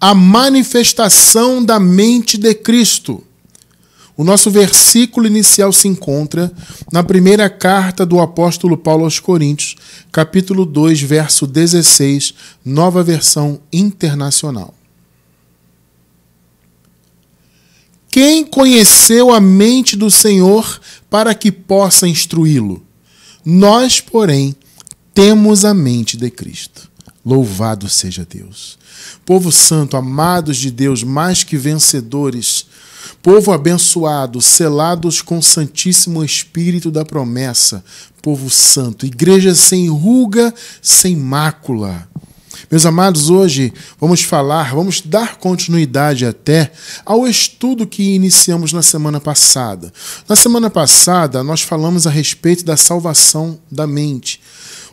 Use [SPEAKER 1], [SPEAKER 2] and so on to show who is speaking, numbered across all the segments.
[SPEAKER 1] a manifestação da mente de Cristo. O nosso versículo inicial se encontra na primeira carta do apóstolo Paulo aos Coríntios, capítulo 2, verso 16, nova versão internacional. Quem conheceu a mente do Senhor para que possa instruí-lo? Nós, porém, temos a mente de Cristo. Louvado seja Deus. Povo santo, amados de Deus, mais que vencedores, povo abençoado, selados com o Santíssimo Espírito da promessa, povo santo, igreja sem ruga, sem mácula. Meus amados, hoje vamos dar continuidade até ao estudo que iniciamos na semana passada. Na semana passada, nós falamos a respeito da salvação da mente.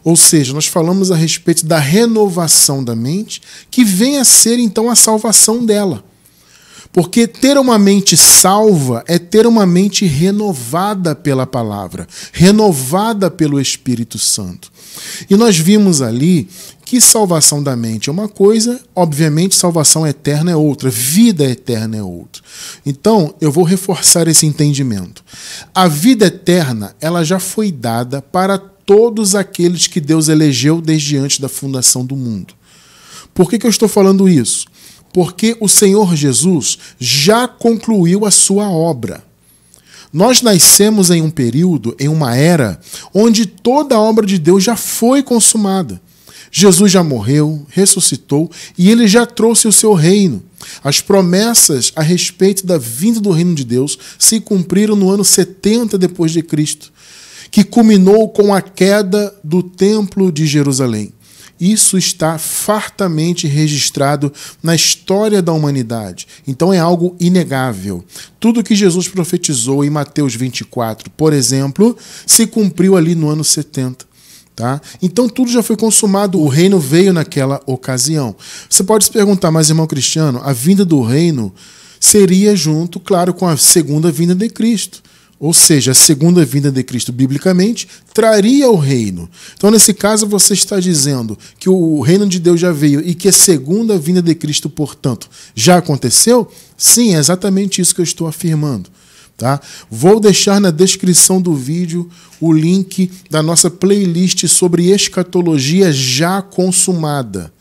[SPEAKER 1] Ou seja, nós falamos a respeito da renovação da mente, que vem a ser, então, a salvação dela. Porque ter uma mente salva é ter uma mente renovada pela palavra, renovada pelo Espírito Santo. E nós vimos ali que salvação da mente é uma coisa, obviamente salvação eterna é outra, vida eterna é outra. Então, eu vou reforçar esse entendimento. A vida eterna, ela já foi dada para todos aqueles que Deus elegeu desde antes da fundação do mundo. Por que eu estou falando isso? Porque o Senhor Jesus já concluiu a sua obra. Nós nascemos em um período, em uma era, onde toda a obra de Deus já foi consumada. Jesus já morreu, ressuscitou e ele já trouxe o seu reino. As promessas a respeito da vinda do reino de Deus se cumpriram no ano 70 depois de Cristo, que culminou com a queda do Templo de Jerusalém. Isso está fartamente registrado na história da humanidade. Então é algo inegável. Tudo que Jesus profetizou em Mateus 24, por exemplo, se cumpriu ali no ano 70. Tá? Então tudo já foi consumado, o reino veio naquela ocasião. Você pode se perguntar, mas irmão Cristiano, a vinda do reino seria junto, claro, com a segunda vinda de Cristo. Ou seja, a segunda vinda de Cristo, biblicamente, traria o reino. Então, nesse caso, você está dizendo que o reino de Deus já veio e que a segunda vinda de Cristo, portanto, já aconteceu? Sim, é exatamente isso que eu estou afirmando. Tá? Vou deixar na descrição do vídeo o link da nossa playlist sobre escatologia já consumada.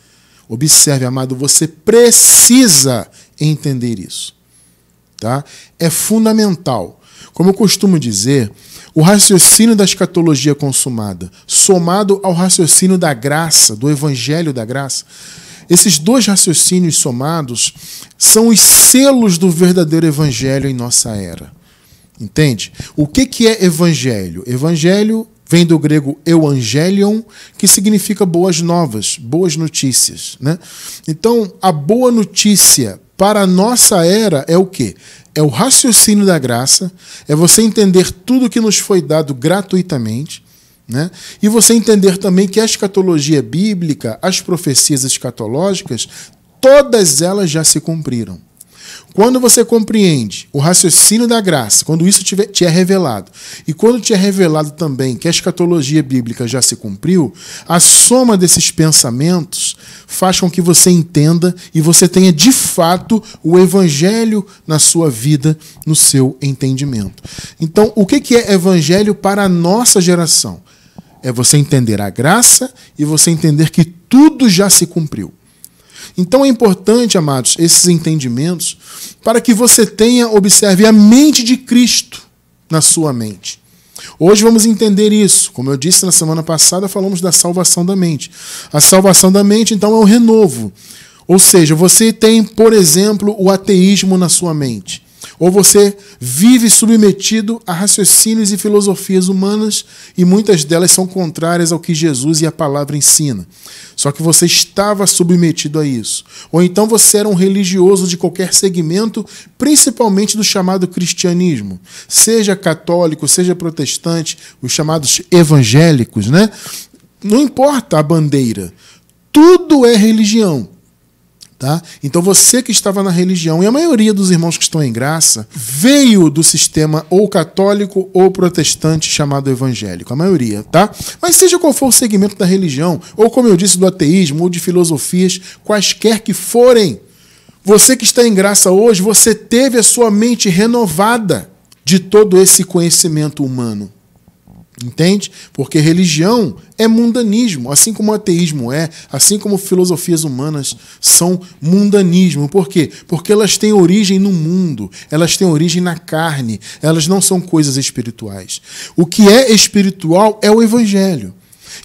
[SPEAKER 1] Observe, amado, você precisa entender isso. Tá? É fundamental. Como eu costumo dizer, o raciocínio da escatologia consumada, somado ao raciocínio da graça, do evangelho da graça, esses dois raciocínios somados são os selos do verdadeiro evangelho em nossa era. Entende? O que é evangelho? Evangelho vem do grego euangelion, que significa boas novas, boas notícias, né? Então, a boa notícia para a nossa era é o quê? É o raciocínio da graça, é você entender tudo que nos foi dado gratuitamente, né? E você entender também que a escatologia bíblica, as profecias escatológicas, todas elas já se cumpriram. Quando você compreende o raciocínio da graça, quando isso te é revelado, e quando te é revelado também que a escatologia bíblica já se cumpriu, a soma desses pensamentos faz com que você entenda e você tenha de fato o evangelho na sua vida, no seu entendimento. Então, o que é evangelho para a nossa geração? É você entender a graça e você entender que tudo já se cumpriu. Então é importante, amados, esses entendimentos para que você tenha, observe, a mente de Cristo na sua mente. Hoje vamos entender isso. Como eu disse na semana passada, falamos da salvação da mente. A salvação da mente, então, é o renovo. Ou seja, você tem, por exemplo, o ateísmo na sua mente. Ou você vive submetido a raciocínios e filosofias humanas e muitas delas são contrárias ao que Jesus e a palavra ensina. Só que você estava submetido a isso. Ou então você era um religioso de qualquer segmento, principalmente do chamado cristianismo. Seja católico, seja protestante, os chamados evangélicos, né? Não importa a bandeira. Tudo é religião. Tá? Então você que estava na religião, e a maioria dos irmãos que estão em graça, veio do sistema ou católico ou protestante chamado evangélico, a maioria, tá? Mas seja qual for o segmento da religião, ou como eu disse, do ateísmo, ou de filosofias, quaisquer que forem, Você que está em graça hoje, você teve a sua mente renovada de todo esse conhecimento humano. Entende? Porque religião é mundanismo, assim como o ateísmo é, assim como filosofias humanas são mundanismo. Por quê? Porque elas têm origem no mundo, elas têm origem na carne, elas não são coisas espirituais. O que é espiritual é o Evangelho.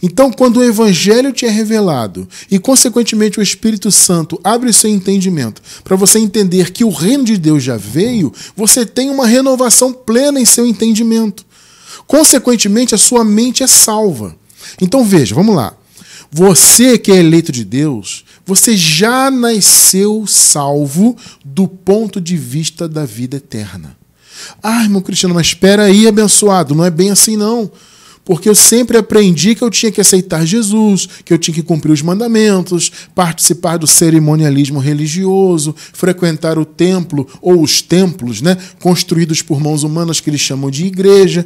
[SPEAKER 1] Então, quando o Evangelho te é revelado e, consequentemente, o Espírito Santo abre o seu entendimento para você entender que o reino de Deus já veio, você tem uma renovação plena em seu entendimento. Consequentemente, a sua mente é salva. Então, veja, vamos lá. Você que é eleito de Deus, você já nasceu salvo do ponto de vista da vida eterna. Ah, irmão Cristiano, mas espera aí, abençoado, não é bem assim não. Porque eu sempre aprendi que eu tinha que aceitar Jesus, que eu tinha que cumprir os mandamentos, participar do cerimonialismo religioso, frequentar o templo ou os templos, né, construídos por mãos humanas que eles chamam de igreja.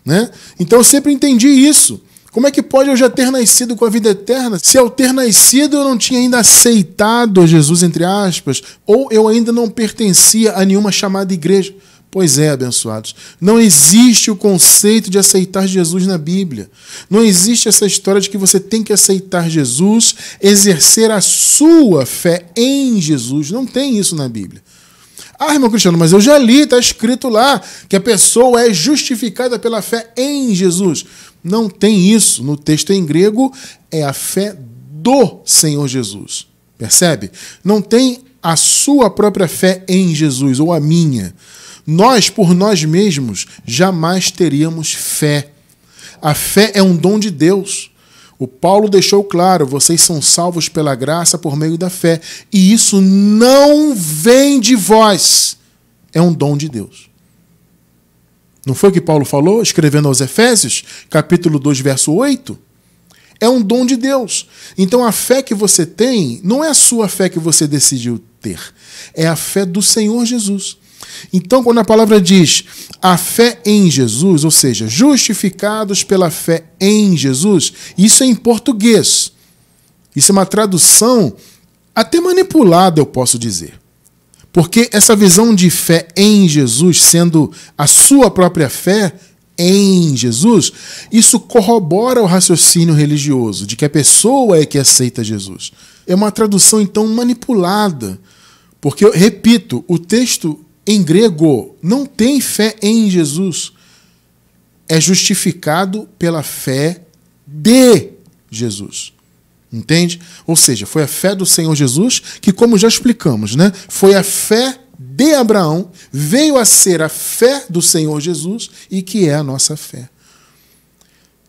[SPEAKER 1] Né? Então eu sempre entendi isso. Como é que pode eu já ter nascido com a vida eterna se ao ter nascido eu não tinha ainda aceitado Jesus, entre aspas, ou eu ainda não pertencia a nenhuma chamada igreja? Pois é, abençoados, não existe o conceito de aceitar Jesus na Bíblia. Não existe essa história de que você tem que aceitar Jesus, exercer a sua fé em Jesus. Não tem isso na Bíblia. Ah, irmão Cristiano, mas eu já li, está escrito lá que a pessoa é justificada pela fé em Jesus. Não tem isso. No texto em grego é a fé do Senhor Jesus. Percebe? Não tem a sua própria fé em Jesus ou a minha. Nós, por nós mesmos, jamais teríamos fé. A fé é um dom de Deus. O Paulo deixou claro, vocês são salvos pela graça por meio da fé. E isso não vem de vós. É um dom de Deus. Não foi o que Paulo falou, escrevendo aos Efésios, capítulo 2, verso 8? É um dom de Deus. Então a fé que você tem não é a sua fé que você decidiu ter. É a fé do Senhor Jesus. Então, quando a palavra diz a fé em Jesus, ou seja, justificados pela fé em Jesus, isso é em português. Isso é uma tradução até manipulada, eu posso dizer. Porque essa visão de fé em Jesus, sendo a sua própria fé em Jesus, isso corrobora o raciocínio religioso, de que a pessoa é que aceita Jesus. É uma tradução, então, manipulada. Porque, eu repito, o texto em grego não tem fé em Jesus. É justificado pela fé de Jesus. Entende? Ou seja, foi a fé do Senhor Jesus que, como já explicamos, né, foi a fé de Abraão, veio a ser a fé do Senhor Jesus e que é a nossa fé.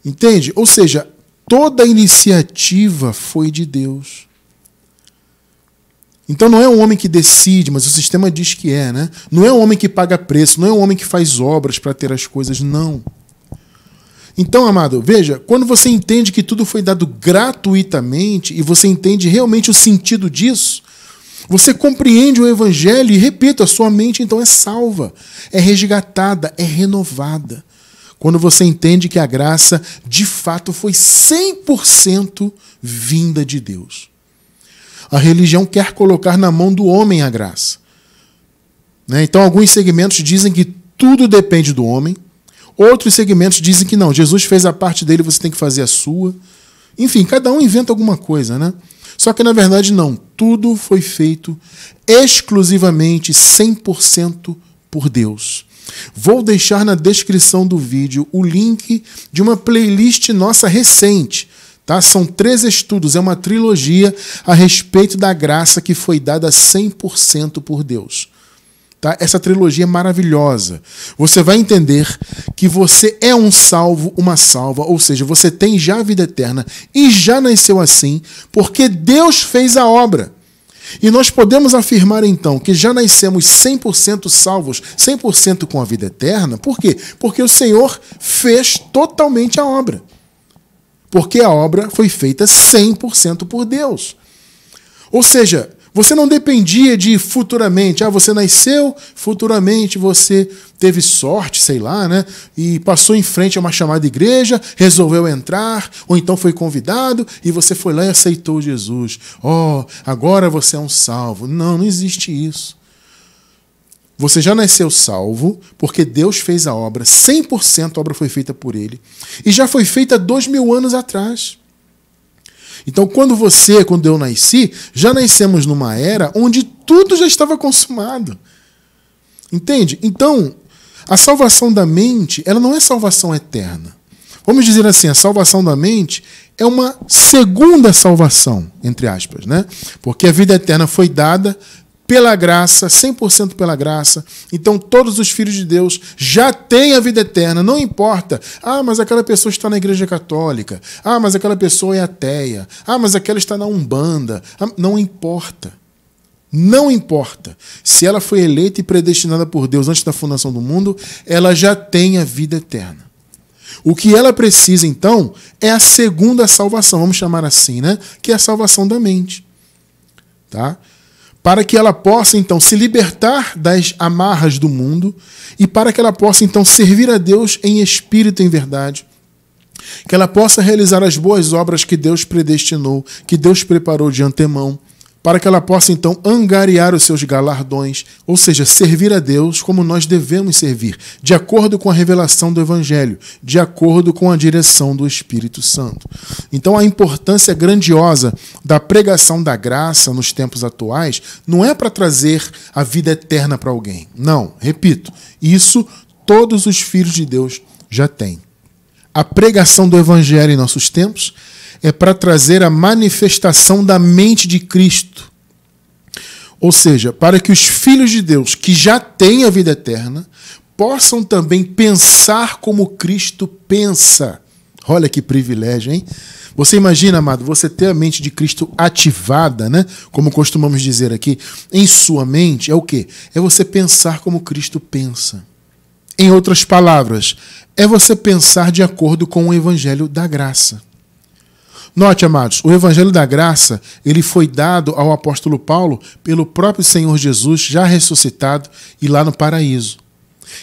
[SPEAKER 1] Entende? Ou seja, toda a iniciativa foi de Deus. Então não é um homem que decide, mas o sistema diz que é, né? Não é um homem que paga preço, não é um homem que faz obras para ter as coisas, não. Então, amado, veja, quando você entende que tudo foi dado gratuitamente e você entende realmente o sentido disso, você compreende o Evangelho e, repito, a sua mente então é salva, é resgatada, é renovada. Quando você entende que a graça, de fato, foi 100% vinda de Deus. A religião quer colocar na mão do homem a graça. Então, alguns segmentos dizem que tudo depende do homem. Outros segmentos dizem que não, Jesus fez a parte dele, você tem que fazer a sua. Enfim, cada um inventa alguma coisa, né? Só que, na verdade, não. Tudo foi feito exclusivamente, 100% por Deus. Vou deixar na descrição do vídeo o link de uma playlist nossa recente. Tá? São 3 estudos, é uma trilogia a respeito da graça que foi dada 100% por Deus. Tá? Essa trilogia é maravilhosa. Você vai entender que você é um salvo, uma salva, ou seja, você tem já a vida eterna e já nasceu assim, porque Deus fez a obra. E nós podemos afirmar então que já nascemos 100% salvos, 100% com a vida eterna. Por quê? Porque o Senhor fez totalmente a obra. Porque a obra foi feita 100% por Deus. Ou seja, Você não dependia de futuramente. Você nasceu, futuramente você teve sorte, sei lá, né? E passou em frente a uma chamada igreja, resolveu entrar, ou então foi convidado e você foi lá e aceitou Jesus. Agora você é um salvo. Não, não existe isso. Você já nasceu salvo, porque Deus fez a obra, 100% a obra foi feita por Ele, e já foi feita 2000 anos atrás. Então, quando eu nasci, já nascemos numa era onde tudo já estava consumado. Entende? Então, a salvação da mente, ela não é salvação eterna. Vamos dizer assim, a salvação da mente é uma segunda salvação, entre aspas, né? Porque a vida eterna foi dada pela graça, 100% pela graça. Então todos os filhos de Deus já têm a vida eterna, não importa. Mas aquela pessoa está na igreja católica. Mas aquela pessoa é ateia. Mas aquela está na Umbanda. Não importa. Não importa. Se ela foi eleita e predestinada por Deus antes da fundação do mundo, ela já tem a vida eterna. O que ela precisa, então, é a segunda salvação, vamos chamar assim, né? Que é a salvação da mente. Tá? Para que ela possa, então, se libertar das amarras do mundo e para que ela possa, então, servir a Deus em espírito e em verdade. Que ela possa realizar as boas obras que Deus predestinou, que Deus preparou de antemão, para que ela possa, então, angariar os seus galardões, ou seja, servir a Deus como nós devemos servir, de acordo com a revelação do Evangelho, de acordo com a direção do Espírito Santo. Então, a importância grandiosa da pregação da graça nos tempos atuais não é para trazer a vida eterna para alguém. Não, repito, isso todos os filhos de Deus já têm. A pregação do Evangelho em nossos tempos é para trazer a manifestação da mente de Cristo. Ou seja, para que os filhos de Deus que já têm a vida eterna possam também pensar como Cristo pensa. Olha que privilégio, hein? Você imagina, amado, você ter a mente de Cristo ativada, né? Como costumamos dizer aqui, em sua mente, é o quê? É você pensar como Cristo pensa. Em outras palavras, é você pensar de acordo com o Evangelho da Graça. Note, amados, o Evangelho da Graça, ele foi dado ao apóstolo Paulo pelo próprio Senhor Jesus, já ressuscitado e lá no paraíso.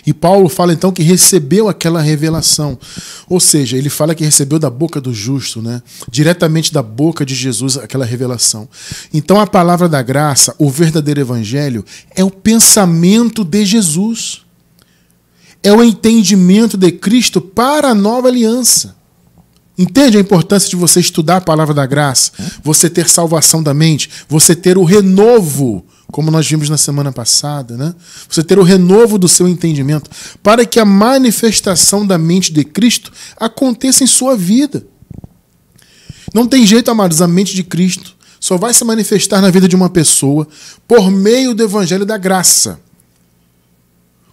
[SPEAKER 1] E Paulo fala então que recebeu aquela revelação. Ou seja, ele fala que recebeu da boca do justo, né? Diretamente da boca de Jesus aquela revelação. Então a palavra da graça, o verdadeiro Evangelho, é o pensamento de Jesus. É o entendimento de Cristo para a nova aliança. Entende a importância de você estudar a palavra da graça, você ter salvação da mente, você ter o renovo, como nós vimos na semana passada, né? Você ter o renovo do seu entendimento, para que a manifestação da mente de Cristo aconteça em sua vida. Não tem jeito, amados, a mente de Cristo só vai se manifestar na vida de uma pessoa por meio do Evangelho da Graça.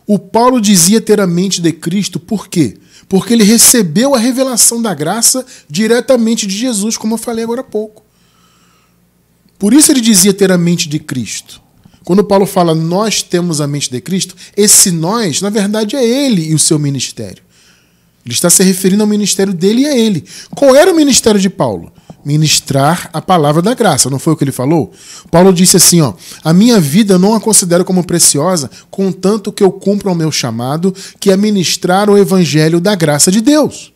[SPEAKER 1] O Paulo dizia ter a mente de Cristo, por quê? Porque ele recebeu a revelação da graça diretamente de Jesus, como eu falei agora há pouco. Por isso ele dizia ter a mente de Cristo. Quando Paulo fala nós temos a mente de Cristo, esse nós, na verdade, é ele e o seu ministério. Ele está se referindo ao ministério dele e a ele. Qual era o ministério de Paulo? Ministrar a palavra da graça, não foi o que ele falou? Paulo disse assim, a minha vida eu não a considero como preciosa, contanto que eu cumpra o meu chamado, que é ministrar o evangelho da graça de Deus.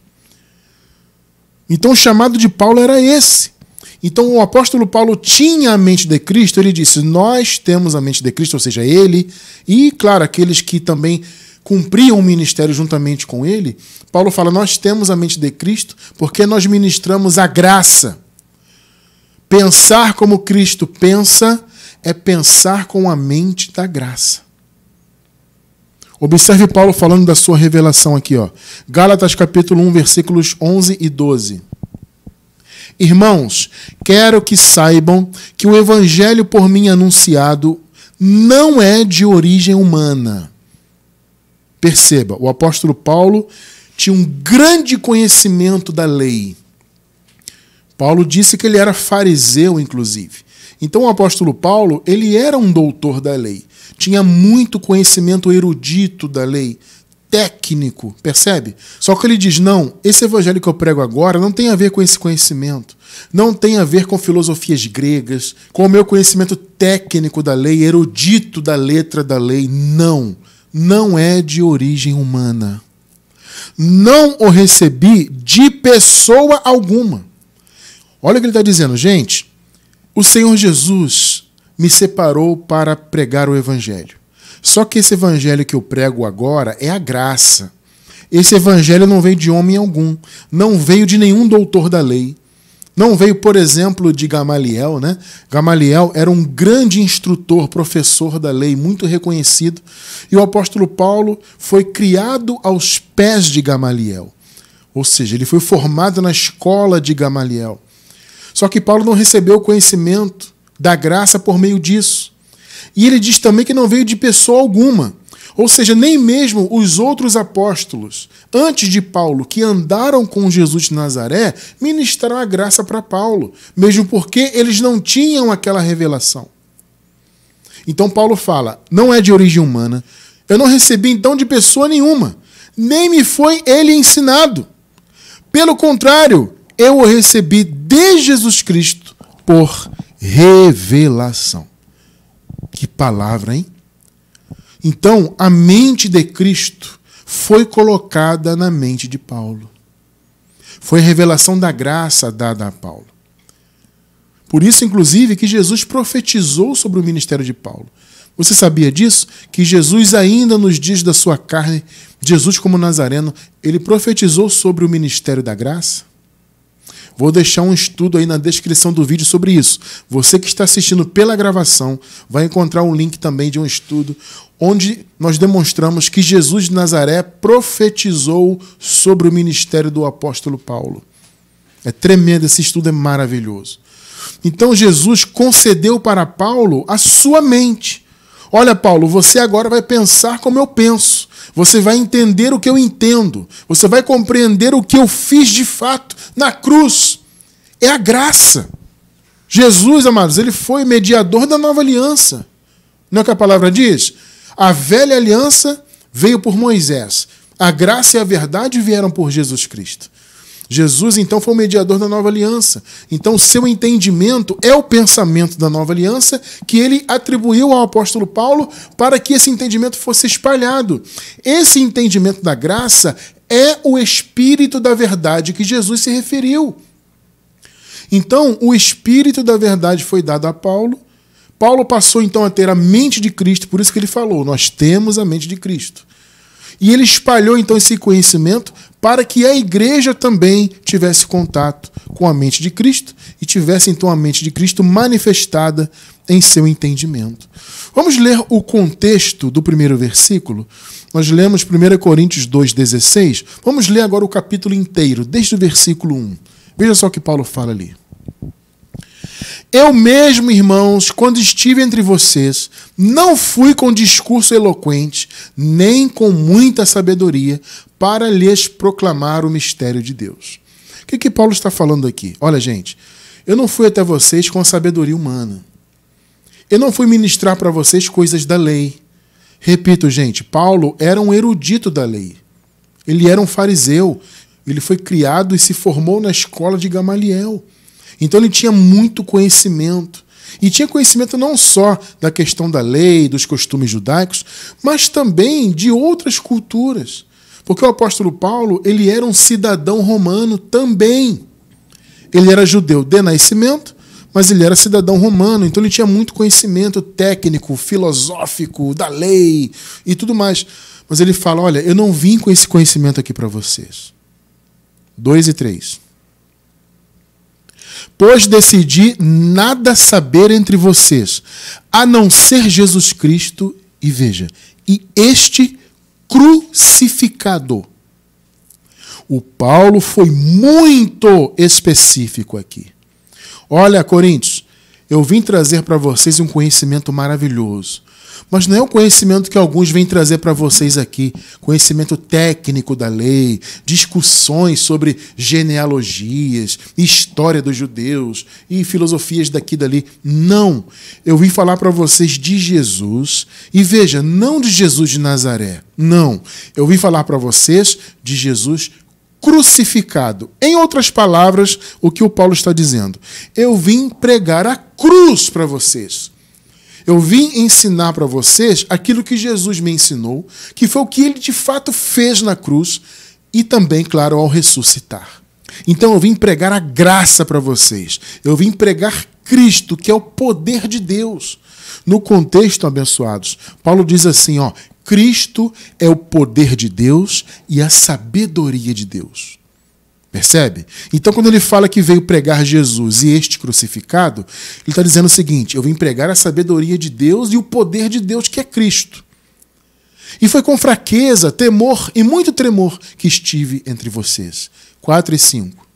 [SPEAKER 1] Então o chamado de Paulo era esse. Então o apóstolo Paulo tinha a mente de Cristo, ele disse, nós temos a mente de Cristo, ou seja, ele, e claro, aqueles que também cumpriam o ministério juntamente com ele. Paulo fala, nós temos a mente de Cristo porque nós ministramos a graça. Pensar como Cristo pensa é pensar com a mente da graça. Observe Paulo falando da sua revelação aqui, Gálatas capítulo 1, versículos 11 e 12. Irmãos, quero que saibam que o evangelho por mim anunciado não é de origem humana. Perceba, o apóstolo Paulo tinha um grande conhecimento da lei. Paulo disse que ele era fariseu, inclusive. Então o apóstolo Paulo, ele era um doutor da lei. Tinha muito conhecimento erudito da lei, técnico. técnico, percebe? Só que ele diz, não, esse evangelho que eu prego agora não tem a ver com esse conhecimento, não tem a ver com filosofias gregas, com o meu conhecimento técnico da lei, erudito da letra da lei, não é de origem humana. Não o recebi de pessoa alguma. Olha o que ele está dizendo, gente. O Senhor Jesus me separou para pregar o evangelho. Só que esse evangelho que eu prego agora é a graça. Esse evangelho não veio de homem algum. Não veio de nenhum doutor da lei. Não veio, por exemplo, de Gamaliel, né? Gamaliel era um grande instrutor, professor da lei, muito reconhecido. E o apóstolo Paulo foi criado aos pés de Gamaliel. Ou seja, ele foi formado na escola de Gamaliel. Só que Paulo não recebeu o conhecimento da graça por meio disso. E ele diz também que não veio de pessoa alguma. Ou seja, nem mesmo os outros apóstolos, antes de Paulo, que andaram com Jesus de Nazaré, ministraram a graça para Paulo, mesmo porque eles não tinham aquela revelação. Então Paulo fala, não é de origem humana, eu não recebi então de pessoa nenhuma, nem me foi ele ensinado. Pelo contrário, eu o recebi de Jesus Cristo por revelação. Que palavra, hein? Então, a mente de Cristo foi colocada na mente de Paulo. Foi a revelação da graça dada a Paulo. Por isso, inclusive, que Jesus profetizou sobre o ministério de Paulo. Você sabia disso? Que Jesus, ainda nos dias da sua carne, Jesus como Nazareno, ele profetizou sobre o ministério da graça? Vou deixar um estudo aí na descrição do vídeo sobre isso. Você que está assistindo pela gravação vai encontrar um link também de um estudo onde nós demonstramos que Jesus de Nazaré profetizou sobre o ministério do apóstolo Paulo. É tremendo, esse estudo é maravilhoso. Então Jesus concedeu para Paulo a sua mente. Olha, Paulo, você agora vai pensar como eu penso. Você vai entender o que eu entendo. Você vai compreender o que eu fiz de fato na cruz. É a graça. Jesus, amados, ele foi mediador da nova aliança. Não é o que a palavra diz? A velha aliança veio por Moisés. A graça e a verdade vieram por Jesus Cristo. Jesus, então, foi o mediador da nova aliança. Então, o seu entendimento é o pensamento da nova aliança que ele atribuiu ao apóstolo Paulo para que esse entendimento fosse espalhado. Esse entendimento da graça é o espírito da verdade que Jesus se referiu. Então, o espírito da verdade foi dado a Paulo. Paulo passou, então, a ter a mente de Cristo, por isso que ele falou, nós temos a mente de Cristo. E ele espalhou, então, esse conhecimento para que a igreja também tivesse contato com a mente de Cristo e tivesse, então, a mente de Cristo manifestada em seu entendimento. Vamos ler o contexto do primeiro versículo. Nós lemos 1 Coríntios 2,16. Vamos ler agora o capítulo inteiro, desde o versículo 1. Veja só o que Paulo fala ali. Eu mesmo, irmãos, quando estive entre vocês, não fui com discurso eloquente, nem com muita sabedoria, para lhes proclamar o mistério de Deus. O que Paulo está falando aqui? Olha, gente, eu não fui até vocês com a sabedoria humana. Eu não fui ministrar para vocês coisas da lei. Repito, gente, Paulo era um erudito da lei. Ele era um fariseu. Ele foi criado e se formou na escola de Gamaliel. Então ele tinha muito conhecimento. E tinha conhecimento não só da questão da lei, dos costumes judaicos, mas também de outras culturas. Porque o apóstolo Paulo, ele era um cidadão romano também. Ele era judeu de nascimento, mas ele era cidadão romano, então ele tinha muito conhecimento técnico, filosófico, da lei e tudo mais. Mas ele fala, olha, eu não vim com esse conhecimento aqui para vocês. 2 e 3. Pois decidi nada saber entre vocês, a não ser Jesus Cristo, e veja, e este crucificado. O Paulo foi muito específico aqui. Olha, Coríntios, eu vim trazer para vocês um conhecimento maravilhoso. Mas não é o conhecimento que alguns vêm trazer para vocês aqui, conhecimento técnico da lei, discussões sobre genealogias, história dos judeus e filosofias daqui e dali. Não, eu vim falar para vocês de Jesus, e veja, não de Jesus de Nazaré, não. Eu vim falar para vocês de Jesus crucificado. Em outras palavras, o que o Paulo está dizendo? Eu vim pregar a cruz para vocês. Eu vim ensinar para vocês aquilo que Jesus me ensinou, que foi o que ele de fato fez na cruz e também, claro, ao ressuscitar. Então eu vim pregar a graça para vocês. Eu vim pregar Cristo, que é o poder de Deus. No contexto, abençoados, Paulo diz assim, ó, Cristo é o poder de Deus e a sabedoria de Deus. Percebe? Então, quando ele fala que veio pregar Jesus e este crucificado, ele está dizendo o seguinte, eu vim pregar a sabedoria de Deus e o poder de Deus, que é Cristo. E foi com fraqueza, temor e muito tremor que estive entre vocês. 4 e 5.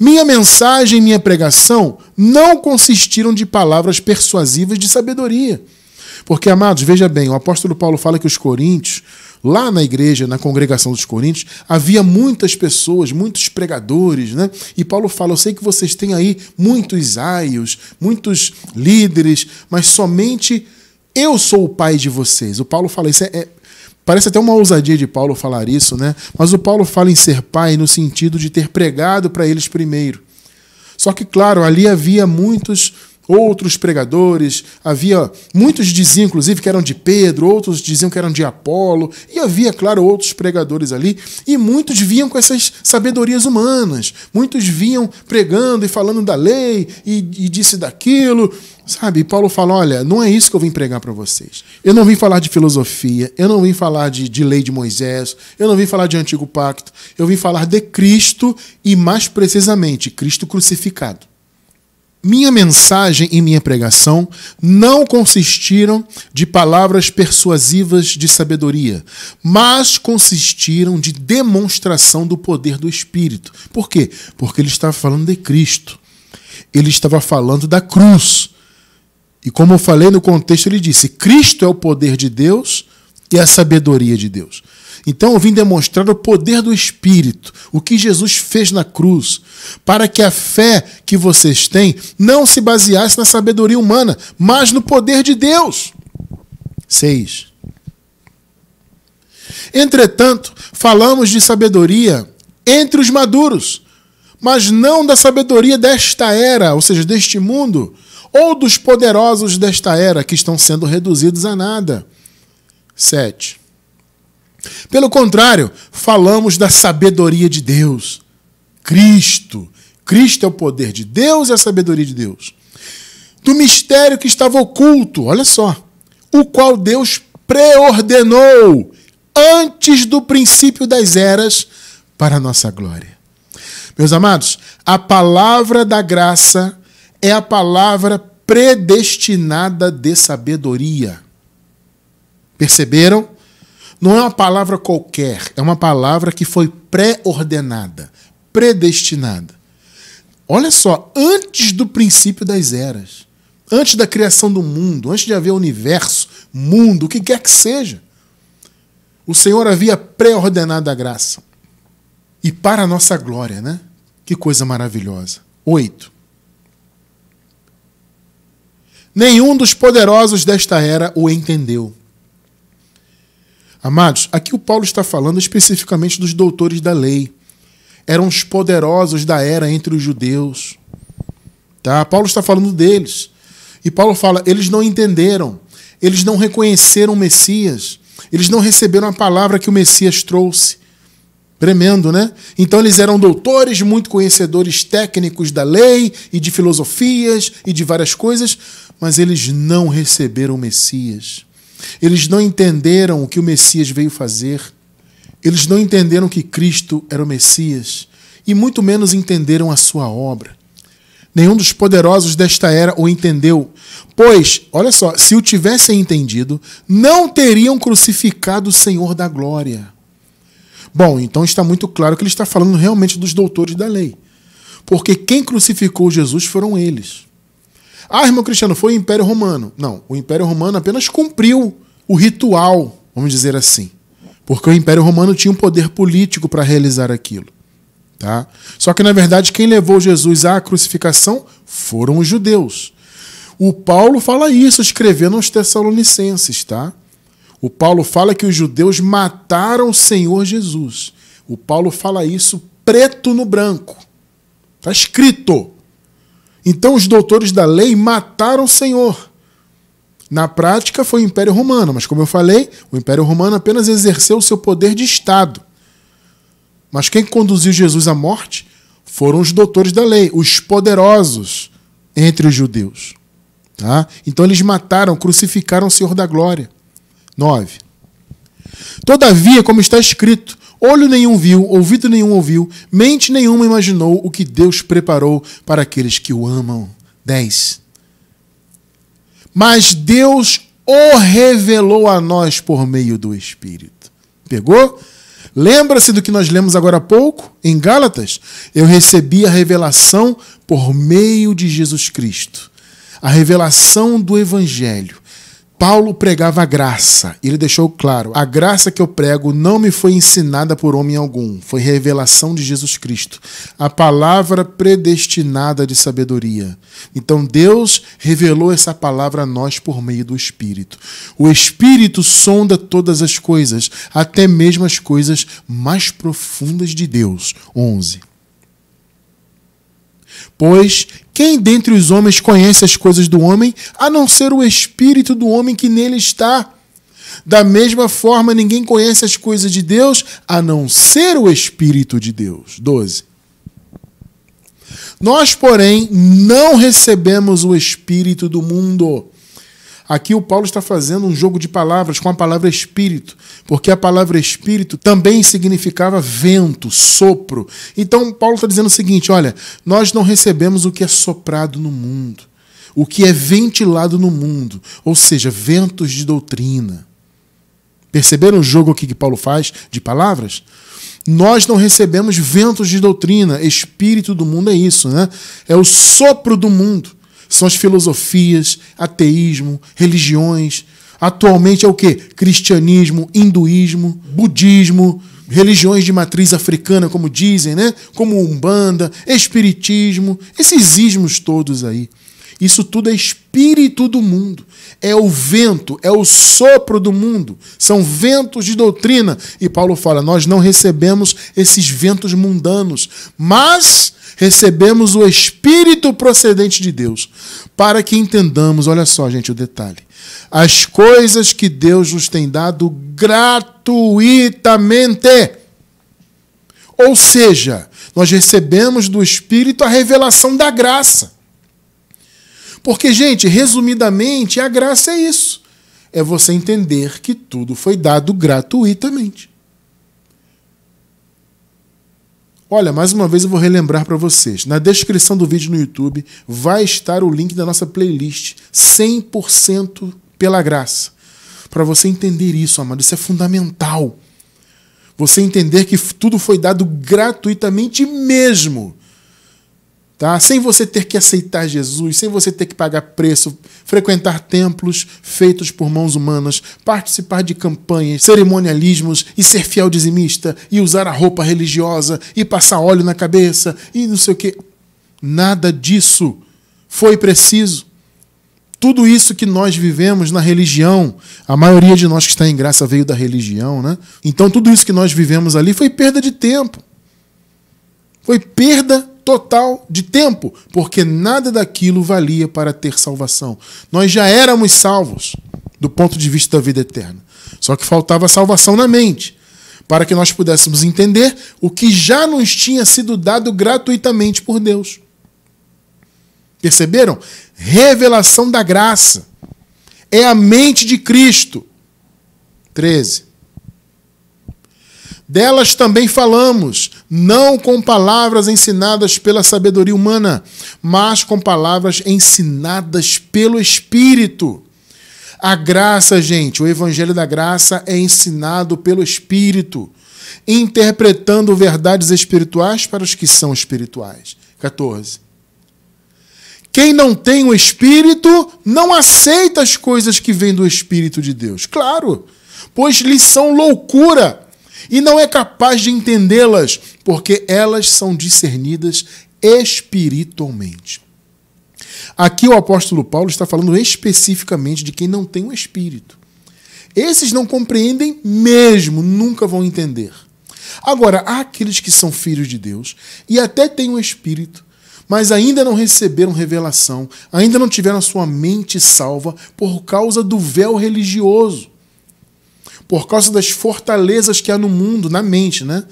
[SPEAKER 1] Minha mensagem e minha pregação não consistiram de palavras persuasivas de sabedoria. Porque, amados, veja bem, o apóstolo Paulo fala que os coríntios, lá na igreja, na congregação dos coríntios, havia muitas pessoas, muitos pregadores, né? E Paulo fala, eu sei que vocês têm aí muitos aios, muitos líderes, mas somente eu sou o pai de vocês. O Paulo fala isso, parece até uma ousadia de Paulo falar isso, né? Mas o Paulo fala em ser pai no sentido de ter pregado para eles primeiro. Só que, claro, ali havia muitos outros pregadores, muitos diziam, inclusive, que eram de Pedro, outros diziam que eram de Apolo, e havia, claro, outros pregadores ali, e muitos vinham com essas sabedorias humanas, muitos vinham pregando e falando da lei, e disse daquilo, sabe? E Paulo fala, olha, não é isso que eu vim pregar para vocês. Eu não vim falar de filosofia, eu não vim falar de lei de Moisés, eu não vim falar de antigo pacto, eu vim falar de Cristo e, mais precisamente, Cristo crucificado. Minha mensagem e minha pregação não consistiram de palavras persuasivas de sabedoria, mas consistiram de demonstração do poder do Espírito. Por quê? Porque ele estava falando de Cristo. Ele estava falando da cruz. E como eu falei no contexto, ele disse, Cristo é o poder de Deus e a sabedoria de Deus. Então eu vim demonstrar o poder do Espírito, o que Jesus fez na cruz, para que a fé que vocês têm não se baseasse na sabedoria humana, mas no poder de Deus. 6. Entretanto, falamos de sabedoria entre os maduros, mas não da sabedoria desta era, ou seja, deste mundo, ou dos poderosos desta era, que estão sendo reduzidos a nada. 7. Pelo contrário, falamos da sabedoria de Deus. Cristo. Cristo é o poder de Deus e a sabedoria de Deus. Do mistério que estava oculto, olha só, o qual Deus preordenou antes do princípio das eras para a nossa glória. Meus amados, a palavra da graça é a palavra predestinada de sabedoria. Perceberam? Não é uma palavra qualquer, é uma palavra que foi pré-ordenada, predestinada. Olha só, antes do princípio das eras, antes da criação do mundo, antes de haver universo, mundo, o que quer que seja, o Senhor havia pré-ordenado a graça. E para a nossa glória, né? Que coisa maravilhosa. 8. Nenhum dos poderosos desta era o entendeu. Amados, aqui o Paulo está falando especificamente dos doutores da lei. Eram os poderosos da era entre os judeus. Tá? Paulo está falando deles. E Paulo fala, eles não entenderam, eles não reconheceram o Messias, eles não receberam a palavra que o Messias trouxe. Tremendo, né? Então eles eram doutores, muito conhecedores técnicos da lei e de filosofias e de várias coisas, mas eles não receberam o Messias. Eles não entenderam o que o Messias veio fazer. Eles não entenderam que Cristo era o Messias. E muito menos entenderam a sua obra. Nenhum dos poderosos desta era o entendeu. Pois, olha só, se o tivessem entendido, não teriam crucificado o Senhor da glória. Bom, então está muito claro que ele está falando realmente dos doutores da lei. Porque quem crucificou Jesus foram eles. Ah, irmão Cristiano, foi o Império Romano. Não, o Império Romano apenas cumpriu o ritual, vamos dizer assim. Porque o Império Romano tinha um poder político para realizar aquilo. Tá? Só que, na verdade, quem levou Jesus à crucificação foram os judeus. O Paulo fala isso escrevendo aos Tessalonicenses. Tá? O Paulo fala que os judeus mataram o Senhor Jesus. O Paulo fala isso preto no branco. Está escrito. Então os doutores da lei mataram o Senhor. Na prática foi o Império Romano, mas como eu falei, o Império Romano apenas exerceu o seu poder de Estado. Mas quem conduziu Jesus à morte foram os doutores da lei, os poderosos entre os judeus. Tá? Então eles mataram, crucificaram o Senhor da glória. 9. Todavia, como está escrito, olho nenhum viu, ouvido nenhum ouviu, mente nenhuma imaginou o que Deus preparou para aqueles que o amam. 10. Mas Deus o revelou a nós por meio do Espírito. Pegou? Lembra-se do que nós lemos agora há pouco, em Gálatas? Eu recebi a revelação por meio de Jesus Cristo. A revelação do Evangelho. Paulo pregava a graça. Ele deixou claro, a graça que eu prego não me foi ensinada por homem algum. Foi revelação de Jesus Cristo. A palavra predestinada de sabedoria. Então Deus revelou essa palavra a nós por meio do Espírito. O Espírito sonda todas as coisas, até mesmo as coisas mais profundas de Deus. 11. Pois quem dentre os homens conhece as coisas do homem, a não ser o espírito do homem que nele está? Da mesma forma, ninguém conhece as coisas de Deus, a não ser o Espírito de Deus. 12. Nós, porém, não recebemos o espírito do mundo. Aqui o Paulo está fazendo um jogo de palavras com a palavra espírito, porque a palavra espírito também significava vento, sopro. Então Paulo está dizendo o seguinte, olha, nós não recebemos o que é soprado no mundo, o que é ventilado no mundo, ou seja, ventos de doutrina. Perceberam o jogo aqui que Paulo faz de palavras? Nós não recebemos ventos de doutrina, espírito do mundo é isso, né? É o sopro do mundo. São as filosofias, ateísmo, religiões. Atualmente é o quê? Cristianismo, hinduísmo, budismo, religiões de matriz africana, como dizem, né? Como Umbanda, espiritismo, esses ismos todos aí. Isso tudo é espírito do mundo. É o vento, é o sopro do mundo. São ventos de doutrina. E Paulo fala, nós não recebemos esses ventos mundanos, mas recebemos o Espírito procedente de Deus, para que entendamos, olha só, gente, o detalhe, as coisas que Deus nos tem dado gratuitamente. Ou seja, nós recebemos do Espírito a revelação da graça. Porque, gente, resumidamente, a graça é isso. É você entender que tudo foi dado gratuitamente. Olha, mais uma vez eu vou relembrar para vocês. Na descrição do vídeo no YouTube vai estar o link da nossa playlist 100% pela graça. Para você entender isso, amado. Isso é fundamental. Você entender que tudo foi dado gratuitamente mesmo. Tá? Sem você ter que aceitar Jesus, sem você ter que pagar preço, frequentar templos feitos por mãos humanas, participar de campanhas, cerimonialismos e ser fiel dizimista e usar a roupa religiosa e passar óleo na cabeça e não sei o quê. Nada disso foi preciso. Tudo isso que nós vivemos na religião, a maioria de nós que está em graça veio da religião, né? Então tudo isso que nós vivemos ali foi perda de tempo. Foi perda total de tempo, porque nada daquilo valia para ter salvação. Nós já éramos salvos do ponto de vista da vida eterna. Só que faltava salvação na mente, para que nós pudéssemos entender o que já nos tinha sido dado gratuitamente por Deus. Perceberam? Revelação da graça. É a mente de Cristo. 13. Delas também falamos, não com palavras ensinadas pela sabedoria humana, mas com palavras ensinadas pelo Espírito. A graça, gente, o Evangelho da Graça é ensinado pelo Espírito, interpretando verdades espirituais para os que são espirituais. 14. Quem não tem o Espírito não aceita as coisas que vêm do Espírito de Deus. Claro, pois lhes são loucura e não é capaz de entendê-las, porque elas são discernidas espiritualmente. Aqui o apóstolo Paulo está falando especificamente de quem não tem o Espírito. Esses não compreendem mesmo, nunca vão entender. Agora, há aqueles que são filhos de Deus e até têm o Espírito, mas ainda não receberam revelação, ainda não tiveram a sua mente salva por causa do véu religioso, por causa das fortalezas que há no mundo, na mente, né?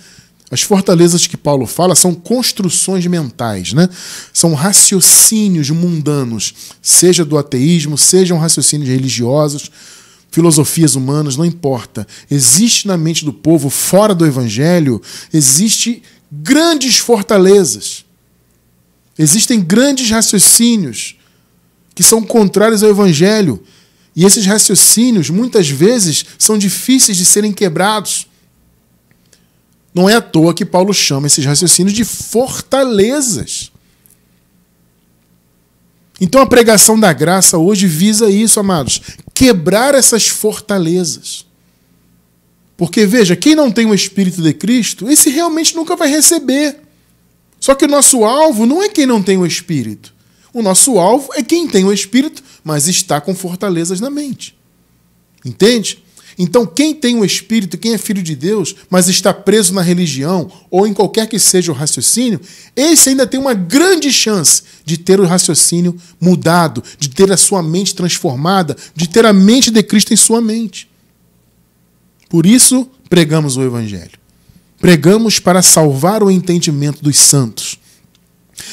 [SPEAKER 1] As fortalezas que Paulo fala são construções mentais, né? São raciocínios mundanos, seja do ateísmo, sejam raciocínios religiosos, filosofias humanas, não importa. Existe na mente do povo, fora do evangelho, existe grandes fortalezas. Existem grandes raciocínios que são contrários ao evangelho. E esses raciocínios, muitas vezes, são difíceis de serem quebrados. Não é à toa que Paulo chama esses raciocínios de fortalezas. Então a pregação da graça hoje visa isso, amados. Quebrar essas fortalezas. Porque, veja, quem não tem o Espírito de Cristo, esse realmente nunca vai receber. Só que o nosso alvo não é quem não tem o Espírito. O nosso alvo é quem tem o Espírito, mas está com fortalezas na mente. Entende? Então, quem tem o Espírito, quem é filho de Deus, mas está preso na religião, ou em qualquer que seja o raciocínio, esse ainda tem uma grande chance de ter o raciocínio mudado, de ter a sua mente transformada, de ter a mente de Cristo em sua mente. Por isso, pregamos o Evangelho. Pregamos para salvar o entendimento dos santos,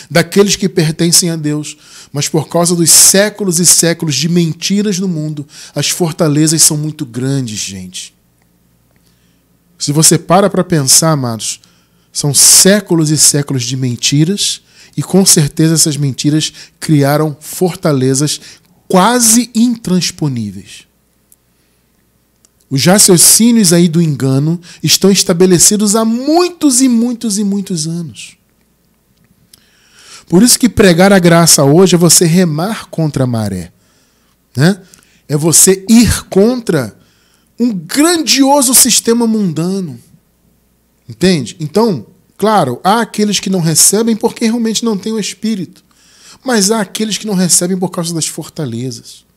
[SPEAKER 1] daqueles que pertencem a Deus, mas por causa dos séculos e séculos de mentiras no mundo, as fortalezas são muito grandes, gente. Se você para pensar, amados, são séculos e séculos de mentiras, e com certeza essas mentiras criaram fortalezas quase intransponíveis. Os raciocínios aí do engano estão estabelecidos há muitos e muitos e muitos anos. Por isso que pregar a graça hoje é você remar contra a maré, né? É você ir contra um grandioso sistema mundano. Entende? Então, claro, há aqueles que não recebem porque realmente não têm o Espírito. Mas há aqueles que não recebem por causa das fortalezas.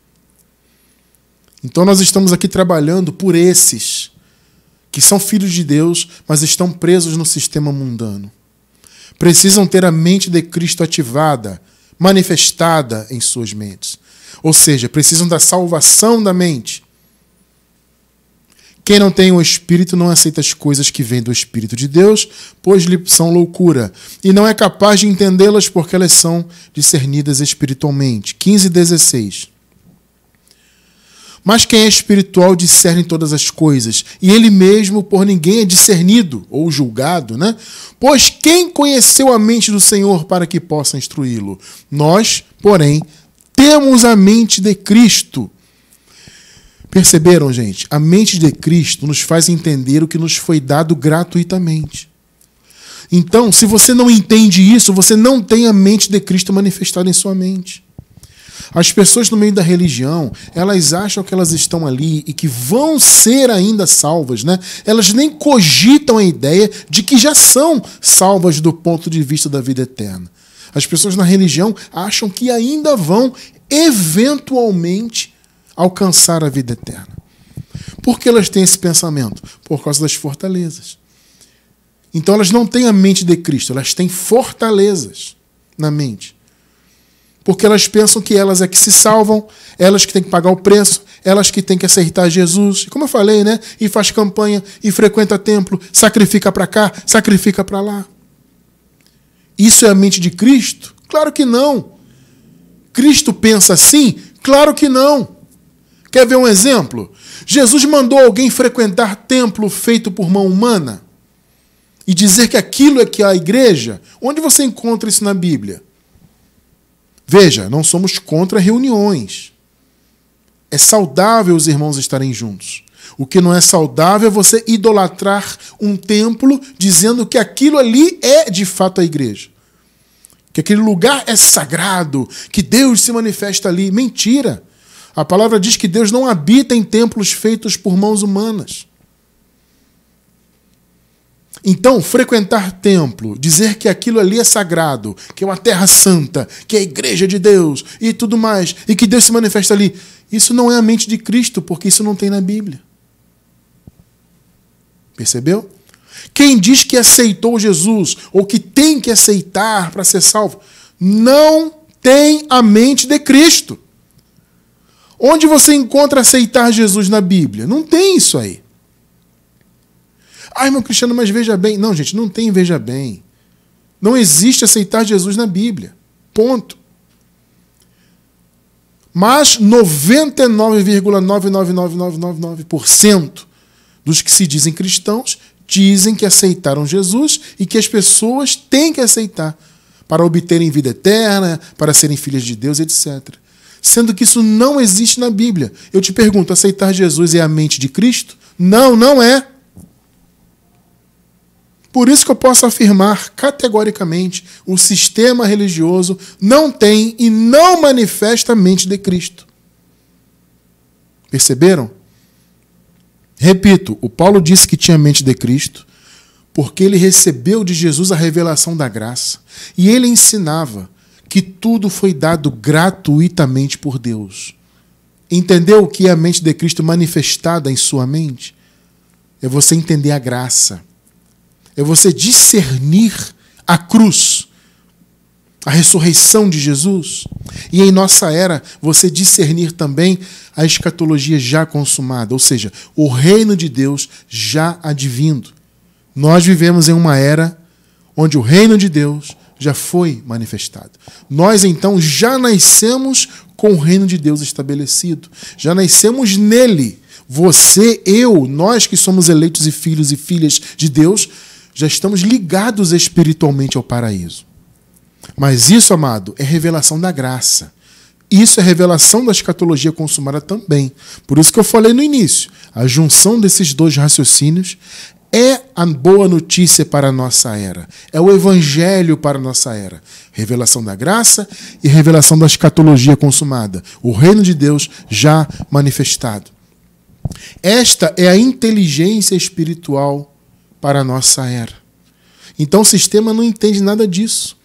[SPEAKER 1] Então nós estamos aqui trabalhando por esses que são filhos de Deus, mas estão presos no sistema mundano. Precisam ter a mente de Cristo ativada, manifestada em suas mentes. Ou seja, precisam da salvação da mente. Quem não tem o Espírito não aceita as coisas que vêm do Espírito de Deus, pois lhe são loucura, e não é capaz de entendê-las porque elas são discernidas espiritualmente. 15:16. Mas quem é espiritual discerne todas as coisas, e ele mesmo por ninguém é discernido ou julgado, né? Pois quem conheceu a mente do Senhor para que possa instruí-lo? Nós, porém, temos a mente de Cristo. Perceberam, gente? A mente de Cristo nos faz entender o que nos foi dado gratuitamente. Então, se você não entende isso, você não tem a mente de Cristo manifestada em sua mente. As pessoas no meio da religião, elas acham que elas estão ali e que vão ser ainda salvas, né? Elas nem cogitam a ideia de que já são salvas do ponto de vista da vida eterna. As pessoas na religião acham que ainda vão, eventualmente, alcançar a vida eterna. Por que elas têm esse pensamento? Por causa das fortalezas. Então elas não têm a mente de Cristo, elas têm fortalezas na mente. Porque elas pensam que elas é que se salvam, elas que têm que pagar o preço, elas que têm que aceitar Jesus. Como eu falei, né? E faz campanha, e frequenta templo, sacrifica para cá, sacrifica para lá. Isso é a mente de Cristo? Claro que não. Cristo pensa assim? Claro que não. Quer ver um exemplo? Jesus mandou alguém frequentar templo feito por mão humana e dizer que aquilo é que é a igreja? Onde você encontra isso na Bíblia? Veja, não somos contra reuniões. É saudável os irmãos estarem juntos. O que não é saudável é você idolatrar um templo dizendo que aquilo ali é de fato a igreja. que aquele lugar é sagrado, que Deus se manifesta ali. Mentira! A palavra diz que Deus não habita em templos feitos por mãos humanas. Então, frequentar templo, dizer que aquilo ali é sagrado, que é uma terra santa, que é a igreja de Deus e tudo mais, e que Deus se manifesta ali, isso não é a mente de Cristo, porque isso não tem na Bíblia. Percebeu? Quem diz que aceitou Jesus, ou que tem que aceitar para ser salvo, não tem a mente de Cristo. Onde você encontra aceitar Jesus na Bíblia? Não tem isso aí. Ah, irmão Cristiano, mas veja bem. Não, gente, não tem veja bem. Não existe aceitar Jesus na Bíblia. Ponto. Mas 99,999999% dos que se dizem cristãos dizem que aceitaram Jesus e que as pessoas têm que aceitar para obterem vida eterna, para serem filhas de Deus, etc. Sendo que isso não existe na Bíblia. Eu te pergunto, aceitar Jesus é a mente de Cristo? Não, não é. Por isso que eu posso afirmar categoricamente, o sistema religioso não tem e não manifesta a mente de Cristo. Perceberam? Repito, o Paulo disse que tinha a mente de Cristo porque ele recebeu de Jesus a revelação da graça. E ele ensinava que tudo foi dado gratuitamente por Deus. Entendeu o que é a mente de Cristo manifestada em sua mente? É você entender a graça. É você discernir a cruz, a ressurreição de Jesus. E em nossa era, você discernir também a escatologia já consumada, ou seja, o reino de Deus já advindo. Nós vivemos em uma era onde o reino de Deus já foi manifestado. Nós, então, já nascemos com o reino de Deus estabelecido. Já nascemos nele. Você, eu, nós que somos eleitos e filhos e filhas de Deus, já estamos ligados espiritualmente ao paraíso. Mas isso, amado, é revelação da graça. Isso é revelação da escatologia consumada também. Por isso que eu falei no início, a junção desses dois raciocínios é a boa notícia para a nossa era. É o evangelho para a nossa era. Revelação da graça e revelação da escatologia consumada. O reino de Deus já manifestado. Esta é a inteligência espiritual para a nossa era. Então o sistema não entende nada disso.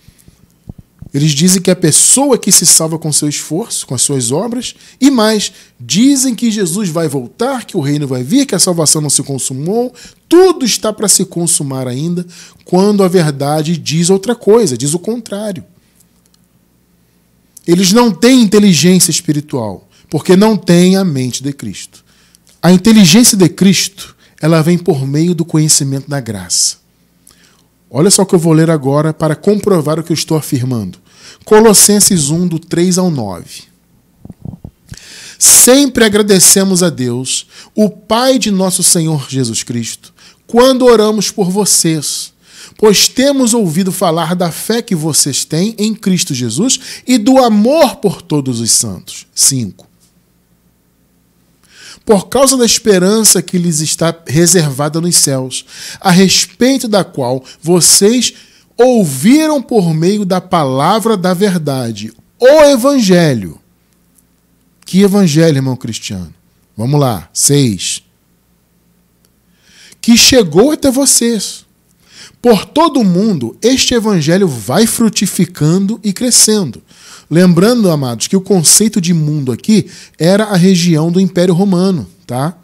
[SPEAKER 1] Eles dizem que a pessoa que se salva com seu esforço, com as suas obras, e mais, dizem que Jesus vai voltar, que o reino vai vir, que a salvação não se consumou, tudo está para se consumar ainda, quando a verdade diz outra coisa, diz o contrário. Eles não têm inteligência espiritual, porque não têm a mente de Cristo. A inteligência de Cristo, ela vem por meio do conhecimento da graça. Olha só o que eu vou ler agora para comprovar o que eu estou afirmando. Colossenses 1, do 3 ao 9. Sempre agradecemos a Deus, o Pai de nosso Senhor Jesus Cristo, quando oramos por vocês, pois temos ouvido falar da fé que vocês têm em Cristo Jesus e do amor por todos os santos. 5. Por causa da esperança que lhes está reservada nos céus, a respeito da qual vocês ouviram por meio da palavra da verdade, o Evangelho. Que Evangelho, irmão Cristiano? Vamos lá, 6. Que chegou até vocês. Por todo o mundo, este Evangelho vai frutificando e crescendo. Lembrando, amados, que o conceito de mundo aqui era a região do Império Romano, tá?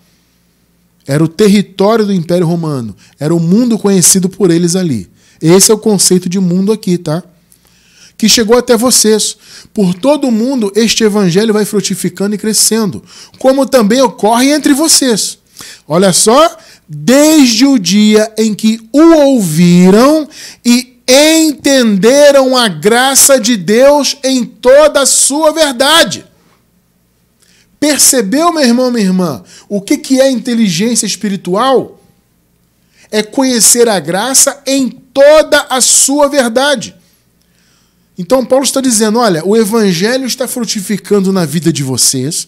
[SPEAKER 1] Era o território do Império Romano. Era o mundo conhecido por eles ali. Esse é o conceito de mundo aqui, tá? Que chegou até vocês. Por todo o mundo, este evangelho vai frutificando e crescendo, como também ocorre entre vocês. Olha só, desde o dia em que o ouviram e entenderam a graça de Deus em toda a sua verdade. Percebeu, meu irmão, minha irmã, o que é inteligência espiritual? É conhecer a graça em toda a sua verdade. Então Paulo está dizendo, olha, o evangelho está frutificando na vida de vocês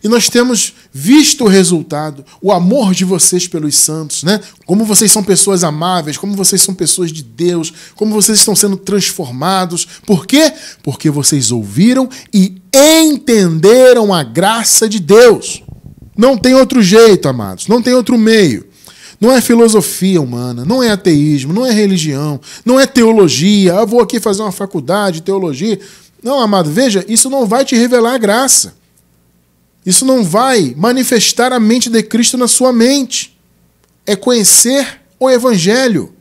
[SPEAKER 1] E nós temos visto o resultado, o amor de vocês pelos santos, né? Como vocês são pessoas amáveis, como vocês são pessoas de Deus, como vocês estão sendo transformados. Por quê? Porque vocês ouviram e entenderam a graça de Deus. Não tem outro jeito, amados, não tem outro meio. Não é filosofia humana, não é ateísmo, não é religião, não é teologia. Eu vou aqui fazer uma faculdade de teologia. Não, amado, veja, isso não vai te revelar a graça. Isso não vai manifestar a mente de Cristo na sua mente. É conhecer o Evangelho,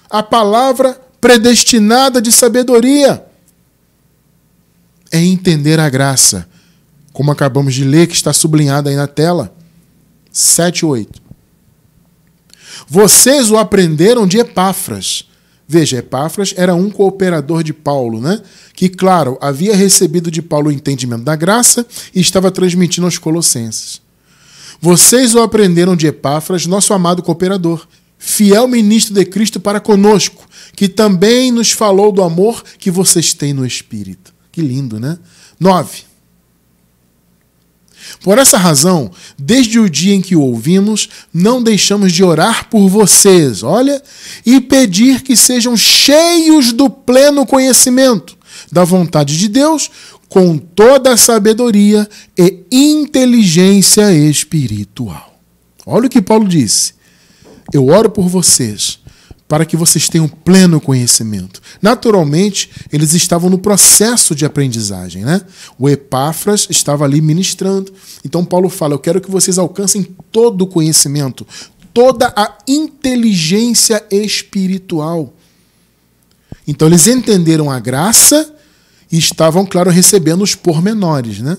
[SPEAKER 1] a palavra predestinada de sabedoria. É entender a graça, como acabamos de ler, que está sublinhada aí na tela. 7:8. Vocês o aprenderam de Epáfras. Veja, Epáfras era um cooperador de Paulo, né? Que, claro, havia recebido de Paulo o entendimento da graça e estava transmitindo aos colossenses. Vocês o aprenderam de Epáfras, nosso amado cooperador, fiel ministro de Cristo para conosco, que também nos falou do amor que vocês têm no Espírito. Que lindo, né? 9. Por essa razão, desde o dia em que o ouvimos, não deixamos de orar por vocês, olha, e pedir que sejam cheios do pleno conhecimento da vontade de Deus, com toda a sabedoria e inteligência espiritual. Olha o que Paulo disse. Eu oro por vocês, para que vocês tenham pleno conhecimento. Naturalmente, eles estavam no processo de aprendizagem, né? O Epáfras estava ali ministrando. Então Paulo fala, eu quero que vocês alcancem todo o conhecimento, toda a inteligência espiritual. Então eles entenderam a graça e estavam, claro, recebendo os pormenores, né?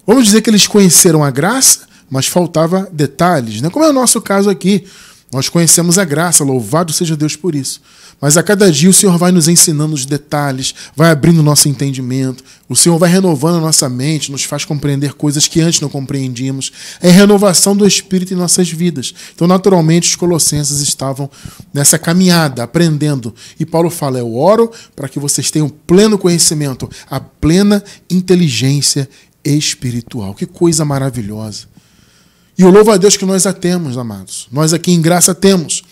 [SPEAKER 1] Vamos dizer que eles conheceram a graça, mas faltava detalhes, né? Como é o nosso caso aqui. Nós conhecemos a graça, louvado seja Deus por isso. Mas a cada dia o Senhor vai nos ensinando os detalhes, vai abrindo o nosso entendimento, o Senhor vai renovando a nossa mente, nos faz compreender coisas que antes não compreendíamos. É renovação do Espírito em nossas vidas. Então, naturalmente, os colossenses estavam nessa caminhada, aprendendo. E Paulo fala, eu oro para que vocês tenham pleno conhecimento, a plena inteligência espiritual. Que coisa maravilhosa. E eu louvo a Deus que nós a temos, amados. Nós aqui em graça temos.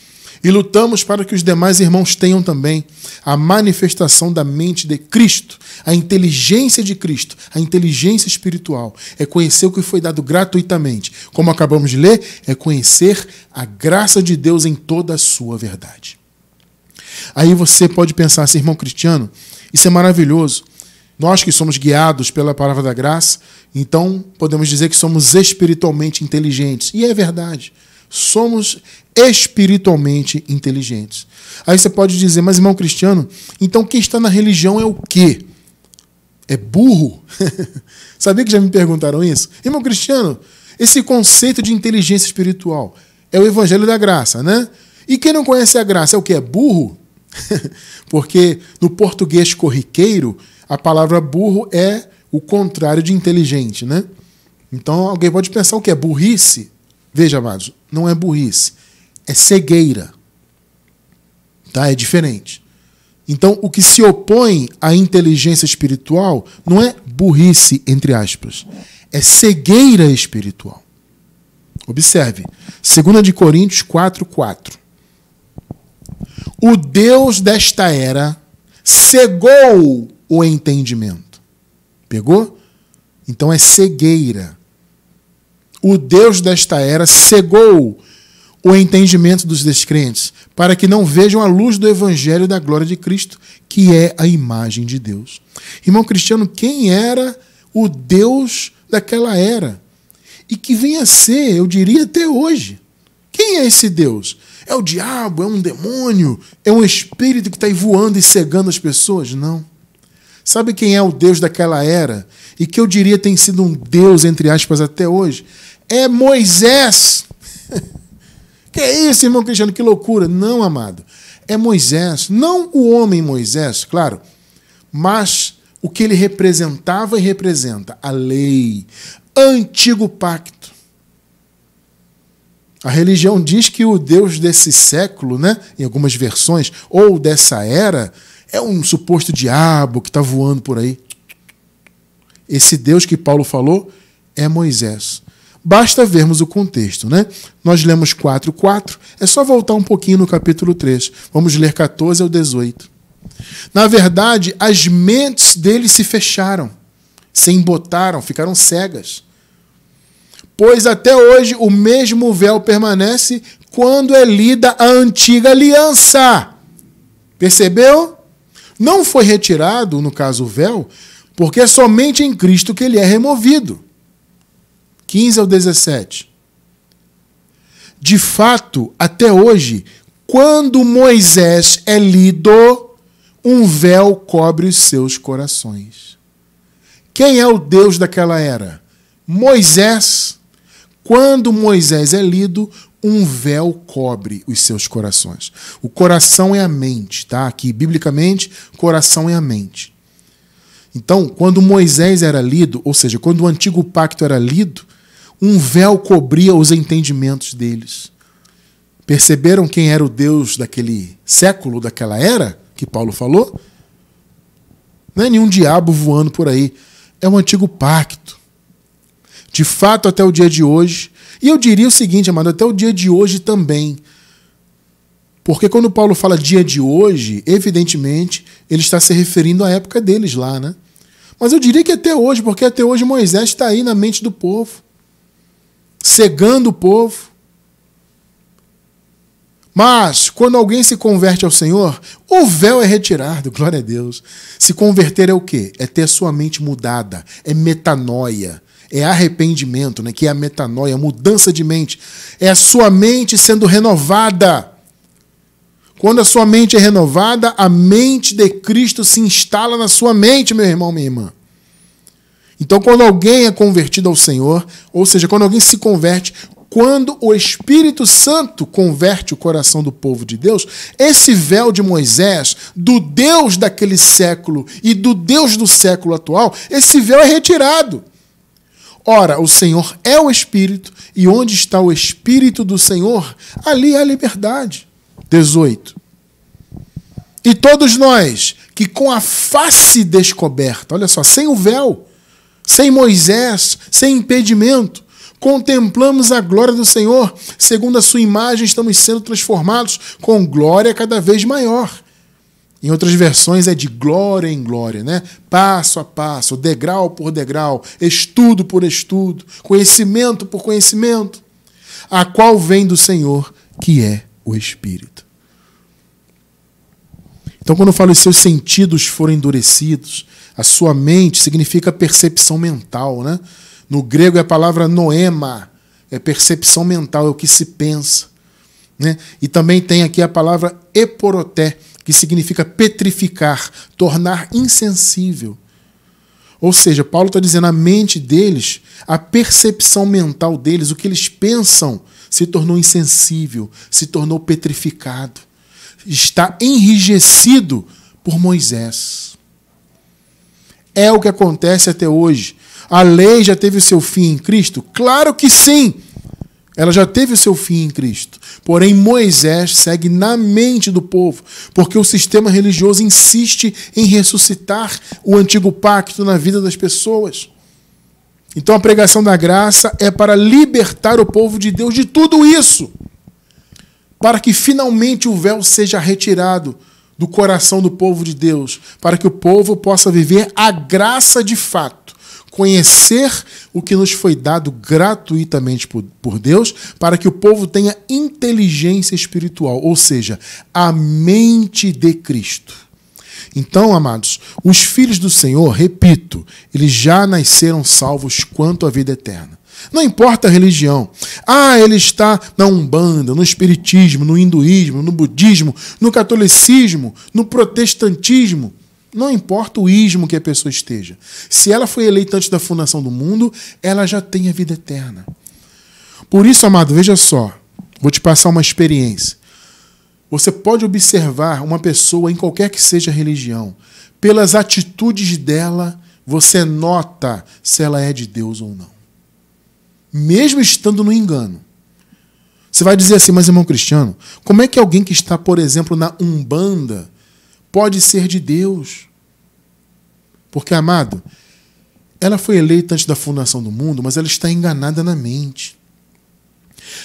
[SPEAKER 1] E lutamos para que os demais irmãos tenham também a manifestação da mente de Cristo, a inteligência de Cristo, a inteligência espiritual. É conhecer o que foi dado gratuitamente. Como acabamos de ler, é conhecer a graça de Deus em toda a sua verdade. Aí você pode pensar assim, irmão Cristiano, isso é maravilhoso. Nós que somos guiados pela palavra da graça, então podemos dizer que somos espiritualmente inteligentes. E é verdade. Somos espiritualmente inteligentes. Aí você pode dizer, mas irmão Cristiano, então quem está na religião é o quê? É burro? Sabia que já me perguntaram isso? Irmão Cristiano, esse conceito de inteligência espiritual é o evangelho da graça, né? E quem não conhece a graça é o quê? É burro? Porque no português corriqueiro, a palavra burro é o contrário de inteligente, né? Então alguém pode pensar o que é burrice? Veja, amados, não é burrice, é cegueira. Tá? É diferente. Então o que se opõe à inteligência espiritual não é burrice, entre aspas, é cegueira espiritual. Observe, 2 Coríntios 4:4. O Deus desta era cegou o entendimento. Pegou? Então é cegueira. O Deus desta era cegou o entendimento dos descrentes, para que não vejam a luz do evangelho da glória de Cristo, que é a imagem de Deus. Irmão Cristiano, quem era o Deus daquela era? E que vem a ser, eu diria, até hoje. Quem é esse Deus? É o diabo? É um demônio? É um espírito que está aí voando e cegando as pessoas? Não. Sabe quem é o Deus daquela era? E que eu diria tem sido um Deus, entre aspas, até hoje? É Moisés. Que é isso, irmão Cristiano? Que loucura. Não, amado. É Moisés. Não o homem Moisés, claro, mas o que ele representava e representa. A lei. Antigo pacto. A religião diz que o Deus desse século, né, em algumas versões, ou dessa era, é um suposto diabo que está voando por aí. Esse Deus que Paulo falou é Moisés. Basta vermos o contexto, né? Nós lemos 4:4, é só voltar um pouquinho no capítulo 3. Vamos ler 14 ao 18. Na verdade, as mentes deles se fecharam, se embotaram, ficaram cegas. Pois até hoje o mesmo véu permanece quando é lida a antiga aliança. Percebeu? Não foi retirado, no caso o véu, porque é somente em Cristo que ele é removido. 15 ao 17. De fato, até hoje, quando Moisés é lido, um véu cobre os seus corações. Quem é o Deus daquela era? Moisés. Quando Moisés é lido, um véu cobre os seus corações. O coração é a mente, tá? Aqui, biblicamente, coração é a mente. Então, quando Moisés era lido, ou seja, quando o antigo pacto era lido, um véu cobria os entendimentos deles. Perceberam quem era o Deus daquele século, daquela era, que Paulo falou? Não é nenhum diabo voando por aí. É um antigo pacto. De fato, até o dia de hoje. E eu diria o seguinte, amado, até o dia de hoje também. Porque quando Paulo fala dia de hoje, evidentemente, ele está se referindo à época deles lá, né? Mas eu diria que até hoje, porque até hoje Moisés está aí na mente do povo, cegando o povo. Mas, quando alguém se converte ao Senhor, o véu é retirado, glória a Deus. Se converter é o quê? É ter a sua mente mudada, é metanoia, é arrependimento, né? Que é a metanoia, a mudança de mente. É a sua mente sendo renovada. Quando a sua mente é renovada, a mente de Cristo se instala na sua mente, meu irmão, minha irmã. Então, quando alguém é convertido ao Senhor, ou seja, quando alguém se converte, quando o Espírito Santo converte o coração do povo de Deus, esse véu de Moisés, do Deus daquele século e do Deus do século atual, esse véu é retirado. Ora, o Senhor é o Espírito, e onde está o Espírito do Senhor, ali há liberdade. 18. E todos nós, que com a face descoberta, olha só, sem o véu, sem Moisés, sem impedimento, contemplamos a glória do Senhor, segundo a sua imagem estamos sendo transformados com glória cada vez maior. Em outras versões é de glória em glória, né? Passo a passo, degrau por degrau, estudo por estudo, conhecimento por conhecimento, a qual vem do Senhor, que é o Espírito. Então, quando eu falo os seus sentidos foram endurecidos, a sua mente significa percepção mental, né? No grego é a palavra noema, é percepção mental, é o que se pensa, né? E também tem aqui a palavra eporoté, que significa petrificar, tornar insensível. Ou seja, Paulo está dizendo, a mente deles, a percepção mental deles, o que eles pensam, se tornou insensível, se tornou petrificado. Está enrijecido por Moisés. É o que acontece até hoje. A lei já teve o seu fim em Cristo? Claro que sim! Ela já teve o seu fim em Cristo. Porém, Moisés segue na mente do povo, porque o sistema religioso insiste em ressuscitar o antigo pacto na vida das pessoas. Então, a pregação da graça é para libertar o povo de Deus de tudo isso, para que finalmente o véu seja retirado do coração do povo de Deus, para que o povo possa viver a graça de fato, conhecer o que nos foi dado gratuitamente por Deus, para que o povo tenha inteligência espiritual, ou seja, a mente de Cristo. Então, amados, os filhos do Senhor, repito, eles já nasceram salvos quanto à vida eterna. Não importa a religião. Ele está na Umbanda, no Espiritismo, no Hinduísmo, no Budismo, no Catolicismo, no Protestantismo. Não importa o ismo que a pessoa esteja. Se ela foi eleita antes da fundação do mundo, ela já tem a vida eterna. Por isso, amado, veja só. Vou te passar uma experiência. Você pode observar uma pessoa em qualquer que seja a religião. Pelas atitudes dela, você nota se ela é de Deus ou não. Mesmo estando no engano. Você vai dizer assim, mas irmão Cristiano, como é que alguém que está, por exemplo, na Umbanda pode ser de Deus? Porque, amado, ela foi eleita antes da fundação do mundo, mas ela está enganada na mente.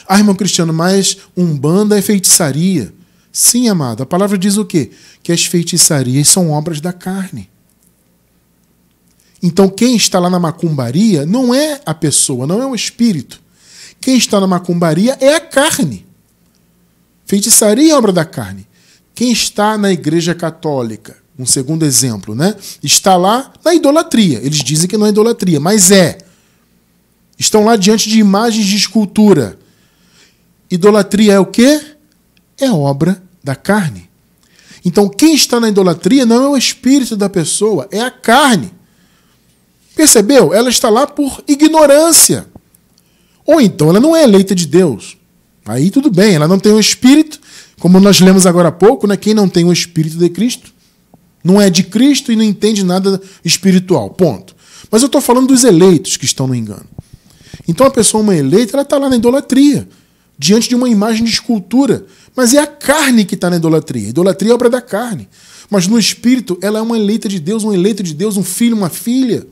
[SPEAKER 1] Ah, irmão Cristiano, mas Umbanda é feitiçaria. Sim, amado, a palavra diz o quê? Que as feitiçarias são obras da carne. Então quem está lá na macumbaria não é a pessoa, não é o espírito. Quem está na macumbaria é a carne. Feitiçaria é obra da carne. Quem está na igreja católica, um segundo exemplo, né? Está lá na idolatria. Eles dizem que não é idolatria, mas é. Estão lá diante de imagens de escultura. Idolatria é o quê? É obra da carne. Então quem está na idolatria não é o espírito da pessoa, é a carne. Percebeu? Ela está lá por ignorância. Ou então ela não é eleita de Deus. Aí tudo bem, ela não tem o espírito, como nós lemos agora há pouco, né? Quem não tem o espírito de Cristo não é de Cristo e não entende nada espiritual. Ponto. Mas eu estou falando dos eleitos que estão no engano. Então a pessoa, uma eleita, ela está lá na idolatria, diante de uma imagem de escultura. Mas é a carne que está na idolatria. A idolatria é obra da carne. Mas no espírito, ela é uma eleita de Deus, um eleito de Deus, um filho, uma filha,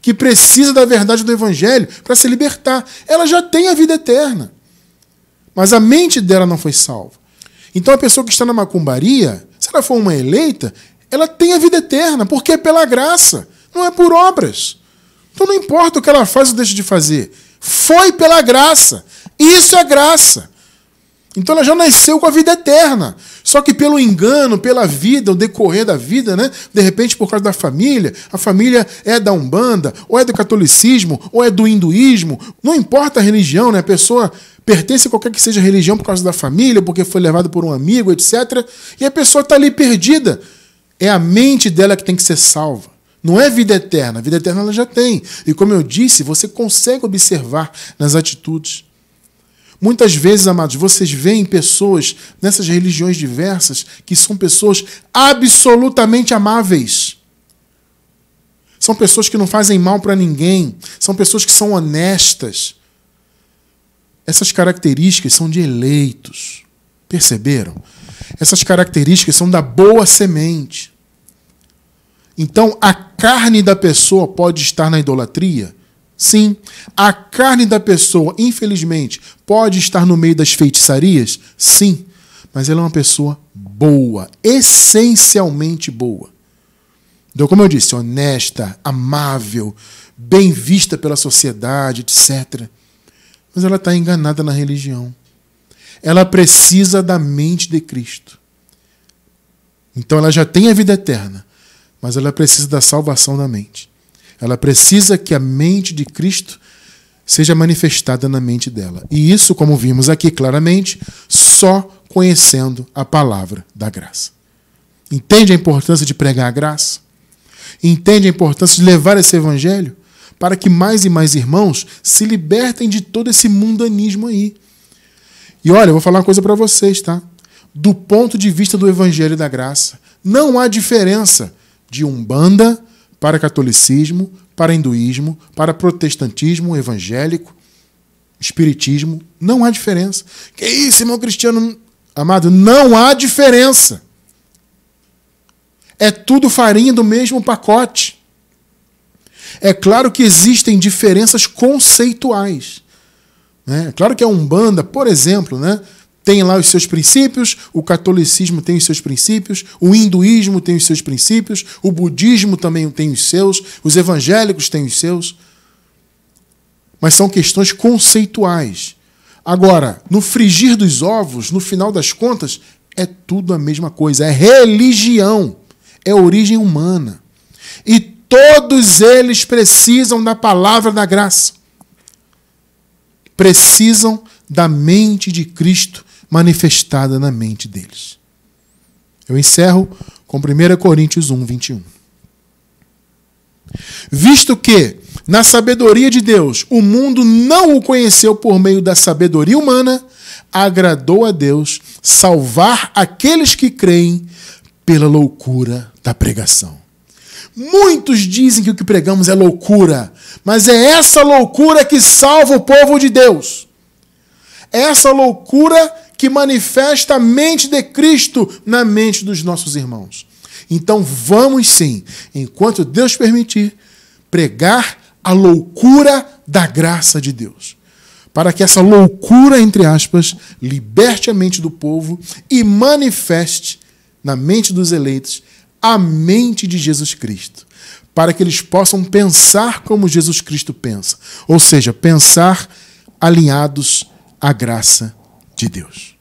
[SPEAKER 1] que precisa da verdade do evangelho para se libertar. Ela já tem a vida eterna. Mas a mente dela não foi salva. Então a pessoa que está na macumbaria, se ela for uma eleita, ela tem a vida eterna, porque é pela graça, não é por obras. Então não importa o que ela faz ou deixa de fazer. Foi pela graça. Isso é graça. Então ela já nasceu com a vida eterna. Só que pelo engano, pela vida, o decorrer da vida, né? De repente, por causa da família, a família é da Umbanda, ou é do catolicismo, ou é do hinduísmo. Não importa a religião, né? A pessoa pertence a qualquer que seja a religião por causa da família, porque foi levado por um amigo, etc. E a pessoa está ali perdida. É a mente dela que tem que ser salva. Não é vida eterna. A vida eterna ela já tem. E como eu disse, você consegue observar nas atitudes. Muitas vezes, amados, vocês veem pessoas nessas religiões diversas que são pessoas absolutamente amáveis. São pessoas que não fazem mal para ninguém. São pessoas que são honestas. Essas características são de eleitos. Perceberam? Essas características são da boa semente. Então, a carne da pessoa pode estar na idolatria? Sim. A carne da pessoa, infelizmente, pode estar no meio das feitiçarias? Sim. Mas ela é uma pessoa boa, essencialmente boa. Então, como eu disse, honesta, amável, bem vista pela sociedade, etc. Mas ela está enganada na religião. Ela precisa da mente de Cristo. Então ela já tem a vida eterna, mas ela precisa da salvação da mente. Ela precisa que a mente de Cristo seja manifestada na mente dela. E isso, como vimos aqui claramente, só conhecendo a palavra da graça. Entende a importância de pregar a graça? Entende a importância de levar esse evangelho para que mais e mais irmãos se libertem de todo esse mundanismo aí. E olha, eu vou falar uma coisa para vocês, tá? Do ponto de vista do evangelho da graça, não há diferença de Umbanda para catolicismo, para hinduísmo, para protestantismo evangélico, espiritismo. Não há diferença. Que isso, irmão Cristiano? Amado, não há diferença. É tudo farinha do mesmo pacote. É claro que existem diferenças conceituais. É claro que a Umbanda, por exemplo, né, tem lá os seus princípios, o catolicismo tem os seus princípios, o hinduísmo tem os seus princípios, o budismo também tem os seus, os evangélicos têm os seus. Mas são questões conceituais. Agora, no frigir dos ovos, no final das contas, é tudo a mesma coisa. É religião. É origem humana. E todos eles precisam da palavra da graça. Precisam da mente de Cristo manifestada na mente deles. Eu encerro com 1 Coríntios 1, 21. Visto que, na sabedoria de Deus, o mundo não o conheceu por meio da sabedoria humana, agradou a Deus salvar aqueles que creem pela loucura da pregação. Muitos dizem que o que pregamos é loucura, mas é essa loucura que salva o povo de Deus. É essa loucura que manifesta a mente de Cristo na mente dos nossos irmãos. Então vamos sim, enquanto Deus permitir, pregar a loucura da graça de Deus. Para que essa loucura, entre aspas, liberte a mente do povo e manifeste na mente dos eleitos a mente de Jesus Cristo. Para que eles possam pensar como Jesus Cristo pensa. Ou seja, pensar alinhados à graça de Deus.